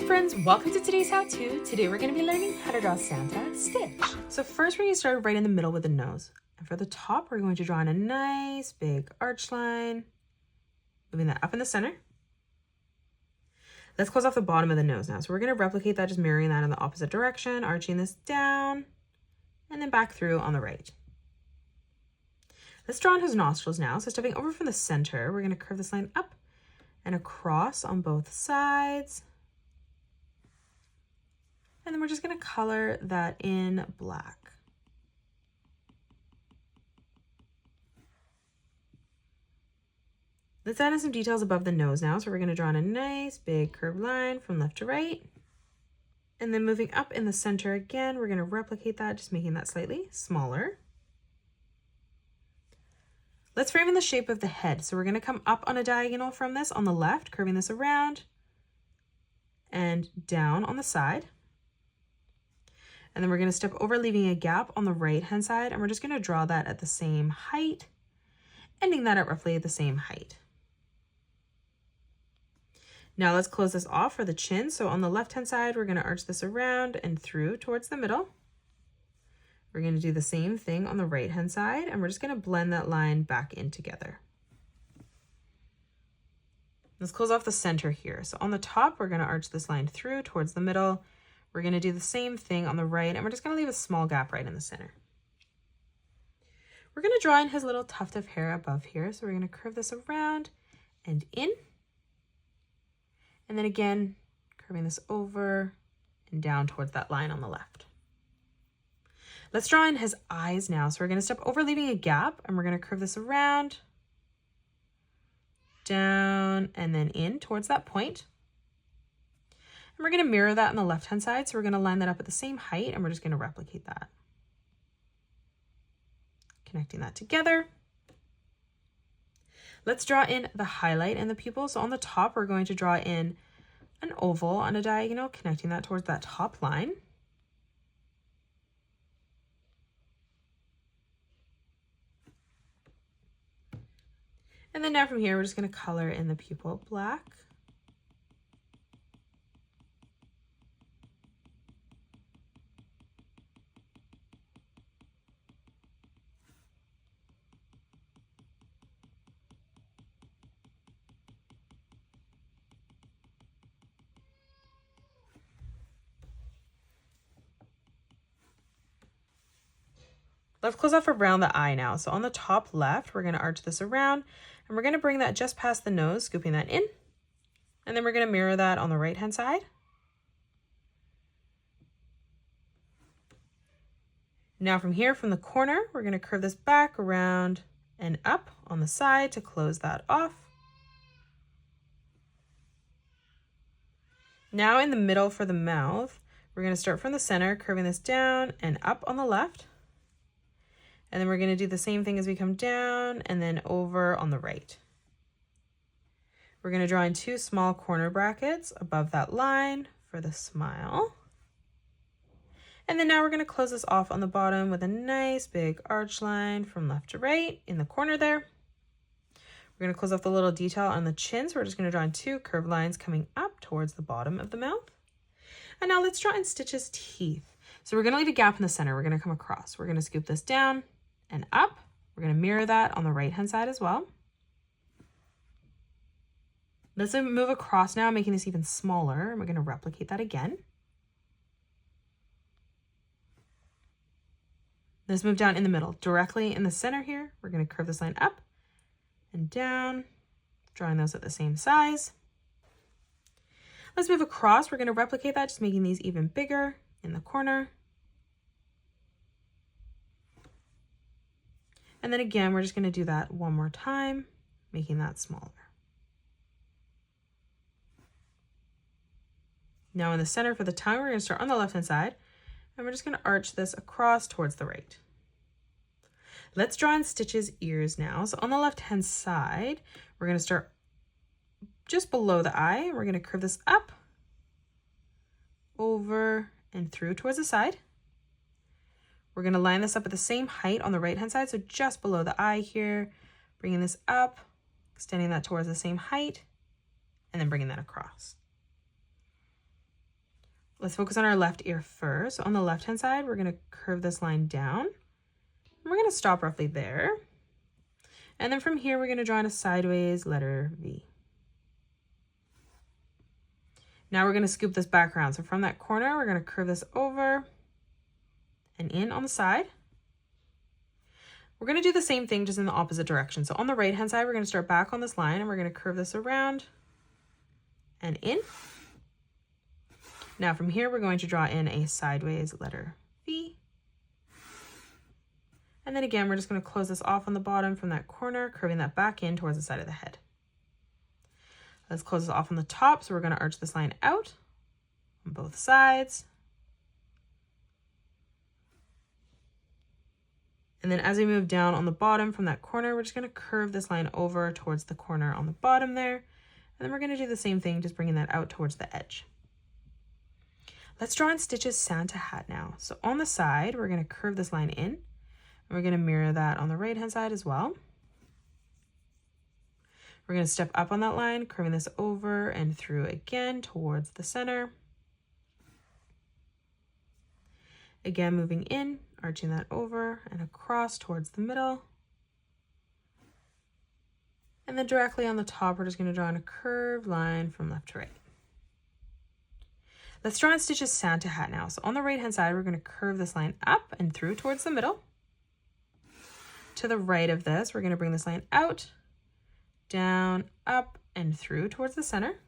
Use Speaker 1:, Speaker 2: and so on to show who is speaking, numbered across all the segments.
Speaker 1: friends, welcome to today's how-to. Today we're going to be learning how to draw Santa Stitch. So first we're going to start right in the middle with the nose. And for the top, we're going to draw in a nice big arch line, moving that up in the center. Let's close off the bottom of the nose now. So we're going to replicate that, just mirroring that in the opposite direction, arching this down, and then back through on the right. Let's draw in his nostrils now. So stepping over from the center, we're going to curve this line up and across on both sides. And then we're just going to color that in black. Let's add in some details above the nose now. So we're going to draw in a nice big curved line from left to right. And then moving up in the center again, we're going to replicate that, just making that slightly smaller. Let's frame in the shape of the head. So we're going to come up on a diagonal from this on the left, curving this around and down on the side. And then we're going to step over, leaving a gap on the right-hand side, and we're just going to draw that at the same height, ending that at roughly the same height. Now let's close this off for the chin. So on the left-hand side, we're going to arch this around and through towards the middle. We're going to do the same thing on the right-hand side, and we're just going to blend that line back in together. Let's close off the center here. So on the top, we're going to arch this line through towards the middle. We're going to do the same thing on the right, and we're just going to leave a small gap right in the center. We're going to draw in his little tuft of hair above here. So we're going to curve this around and in. And then again, curving this over and down towards that line on the left. Let's draw in his eyes now. So we're going to step over, leaving a gap, and we're going to curve this around, down, and then in towards that point. And we're going to mirror that on the left-hand side. So we're going to line that up at the same height, and we're just going to replicate that. Connecting that together. Let's draw in the highlight and the pupil. So on the top, we're going to draw in an oval on a diagonal, connecting that towards that top line. And then now from here, we're just going to color in the pupil black. Let's close off around the eye now. So on the top left, we're going to arch this around, and we're going to bring that just past the nose, scooping that in. And then we're going to mirror that on the right-hand side. Now from here, from the corner, we're going to curve this back around and up on the side to close that off. Now in the middle for the mouth, we're going to start from the center, curving this down and up on the left. And then we're going to do the same thing as we come down and then over on the right. We're going to draw in two small corner brackets above that line for the smile. And then now we're going to close this off on the bottom with a nice big arch line from left to right in the corner there. We're going to close off the little detail on the chin. So we're just going to draw in two curved lines coming up towards the bottom of the mouth. And now let's draw in Stitch's teeth. So we're going to leave a gap in the center. We're going to come across. We're going to scoop this down and up. We're going to mirror that on the right-hand side as well. Let's move across now, making this even smaller. And we're going to replicate that again. Let's move down in the middle, directly in the center here. We're going to curve this line up and down, drawing those at the same size. Let's move across. We're going to replicate that, just making these even bigger in the corner. And then again, we're just going to do that one more time, making that smaller. Now in the center for the tongue, we're going to start on the left-hand side, and we're just going to arch this across towards the right. Let's draw in Stitch's ears now. So on the left-hand side, we're going to start just below the eye, and we're going to curve this up, over, and through towards the side. We're going to line this up at the same height on the right-hand side, so just below the eye here, bringing this up, extending that towards the same height, and then bringing that across. Let's focus on our left ear first. On the left-hand side, we're going to curve this line down. And we're going to stop roughly there. And then from here, we're going to draw in a sideways letter V. Now we're going to scoop this back around. So from that corner, we're going to curve this over and in on the side. We're going to do the same thing, just in the opposite direction. So on the right-hand side, we're going to start back on this line and we're going to curve this around and in. Now from here, we're going to draw in a sideways letter V. And then again, we're just going to close this off on the bottom from that corner, curving that back in towards the side of the head. Let's close this off on the top. So we're going to arch this line out on both sides. And then as we move down on the bottom from that corner, we're just going to curve this line over towards the corner on the bottom there. And then we're going to do the same thing, just bringing that out towards the edge. Let's draw in Stitch's Santa hat now. So on the side, we're going to curve this line in. And we're going to mirror that on the right-hand side as well. We're going to step up on that line, curving this over and through again towards the center. Again, moving in, arching that over and across towards the middle. And then directly on the top, we're just going to draw in a curved line from left to right. Let's draw in Stitch's Santa hat now. So on the right-hand side, we're going to curve this line up and through towards the middle. To the right of this, we're going to bring this line out, down, up, and through towards the center.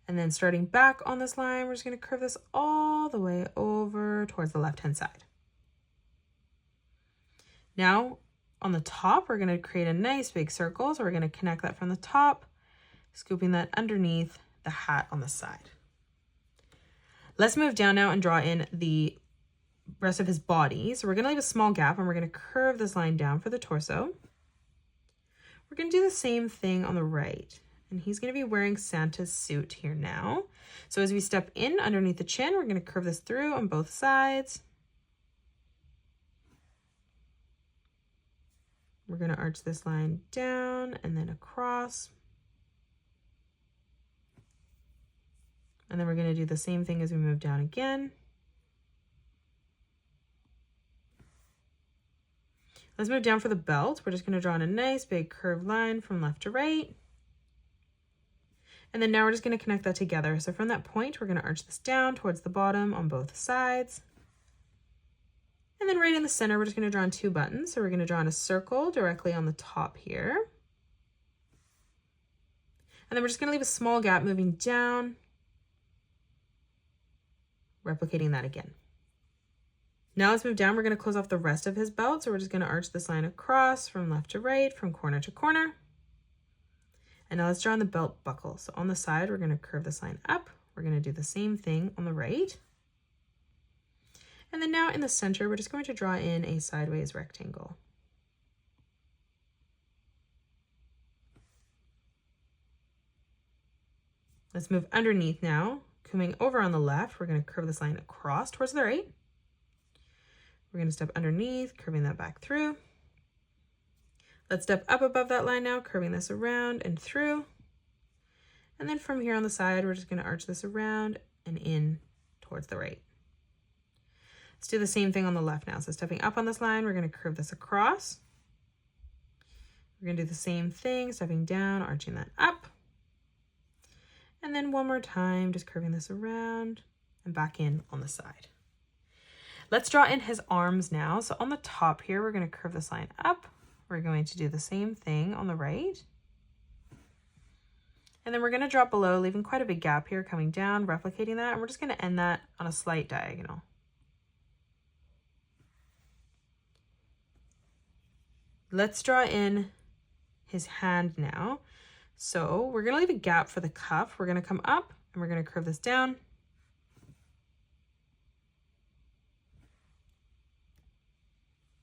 Speaker 1: And then starting back on this line, we're just going to curve this all the way over towards the left-hand side. Now, on the top, we're going to create a nice big circle. So we're going to connect that from the top, scooping that underneath the hat on the side. Let's move down now and draw in the rest of his body. So we're going to leave a small gap and we're going to curve this line down for the torso. We're going to do the same thing on the right. And he's going to be wearing Santa's suit here now. So as we step in underneath the chin, we're going to curve this through on both sides. We're going to arch this line down and then across. And then we're going to do the same thing as we move down again. Let's move down for the belt. We're just going to draw in a nice big curved line from left to right. And then now we're just going to connect that together. So from that point, we're going to arch this down towards the bottom on both sides. And then right in the center, we're just going to draw in 2 buttons. So we're going to draw in a circle directly on the top here. And then we're just going to leave a small gap moving down, replicating that again. Now let's move down. We're going to close off the rest of his belt. So we're just going to arch this line across from left to right, from corner to corner. And now let's draw on the belt buckle. So on the side, we're going to curve this line up. We're going to do the same thing on the right. And then now in the center, we're just going to draw in a sideways rectangle. Let's move underneath now. Coming over on the left, we're going to curve this line across towards the right. We're going to step underneath, curving that back through. Let's step up above that line now, curving this around and through. And then from here on the side, we're just going to arch this around and in towards the right. Let's do the same thing on the left now. So stepping up on this line, we're going to curve this across. We're going to do the same thing, stepping down, arching that up. And then one more time, just curving this around and back in on the side. Let's draw in his arms now. So on the top here, we're going to curve this line up. We're going to do the same thing on the right. And then we're going to drop below, leaving quite a big gap here, coming down, replicating that. And we're just going to end that on a slight diagonal. Let's draw in his hand now. So we're going to leave a gap for the cuff. We're going to come up and we're going to curve this down.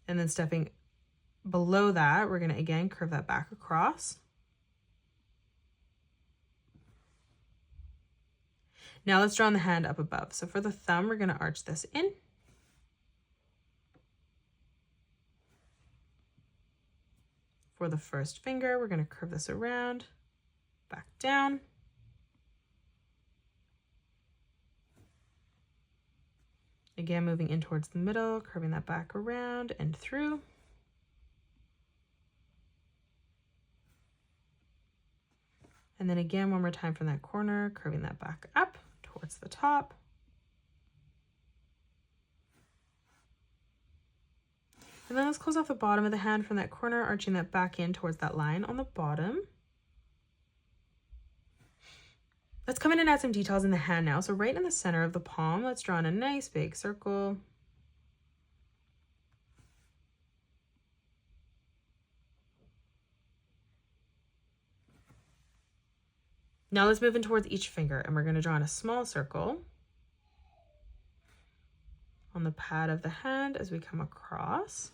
Speaker 1: And then stepping below that, we're going to again curve that back across. Now let's draw on the hand up above. So for the thumb, we're going to arch this in. For the first finger, we're going to curve this around, back down. Again, moving in towards the middle, curving that back around and through. And then again, one more time from that corner, curving that back up towards the top. And then let's close off the bottom of the hand from that corner, arching that back in towards that line on the bottom. Let's come in and add some details in the hand now. So right in the center of the palm, let's draw in a nice big circle. Now let's move in towards each finger, and we're going to draw in a small circle on the pad of the hand as we come across.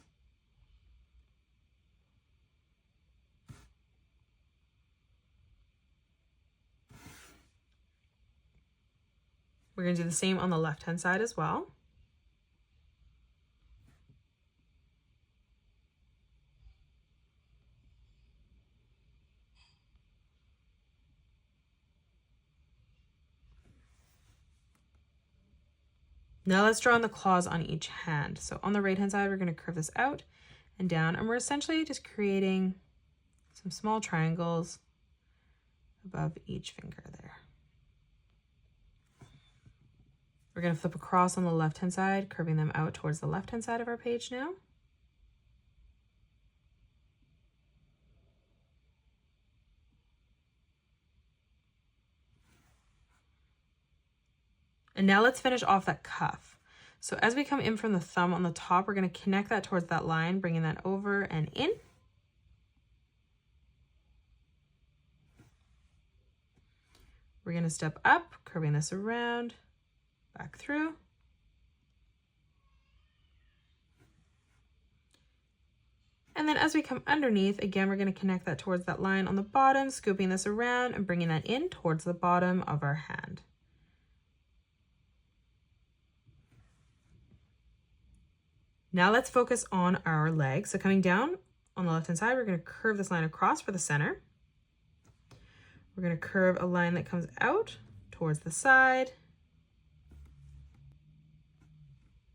Speaker 1: We're going to do the same on the left-hand side as well. Now let's draw on the claws on each hand. So on the right-hand side, we're going to curve this out and down, and we're essentially just creating some small triangles above each finger there. We're going to flip across on the left-hand side, curving them out towards the left-hand side of our page now. And now let's finish off that cuff. So as we come in from the thumb on the top, we're going to connect that towards that line, bringing that over and in. We're going to step up, curving this around, back through. And then as we come underneath, again, we're going to connect that towards that line on the bottom, scooping this around and bringing that in towards the bottom of our hand. Now let's focus on our legs. So coming down on the left-hand side, we're going to curve this line across for the center. We're going to curve a line that comes out towards the side.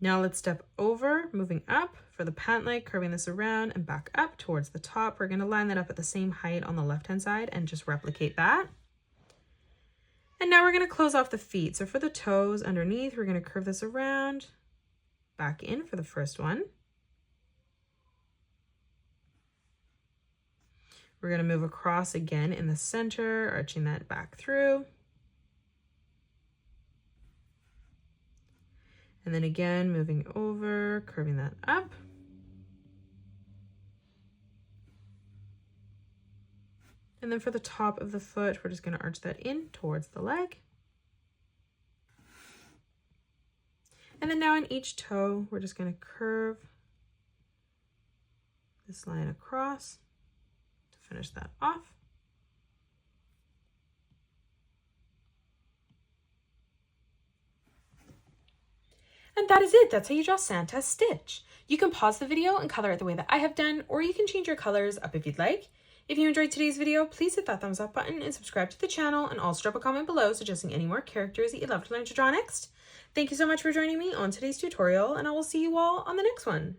Speaker 1: Now let's step over, moving up for the pant leg, curving this around and back up towards the top. We're going to line that up at the same height on the left-hand side and just replicate that. And now we're going to close off the feet. So for the toes underneath, we're going to curve this around, back in for the first one. We're going to move across again in the center, arching that back through. And then again, moving over, curving that up. And then for the top of the foot, we're just going to arch that in towards the leg. And then now in each toe, we're just going to curve this line across to finish that off. And that is it. That's how you draw Santa's stitch. You can pause the video and color it the way that I have done, or you can change your colors up if you'd like. If you enjoyed today's video, please hit that thumbs up button and subscribe to the channel, and also drop a comment below suggesting any more characters that you'd love to learn to draw next. Thank you so much for joining me on today's tutorial, and I will see you all on the next one.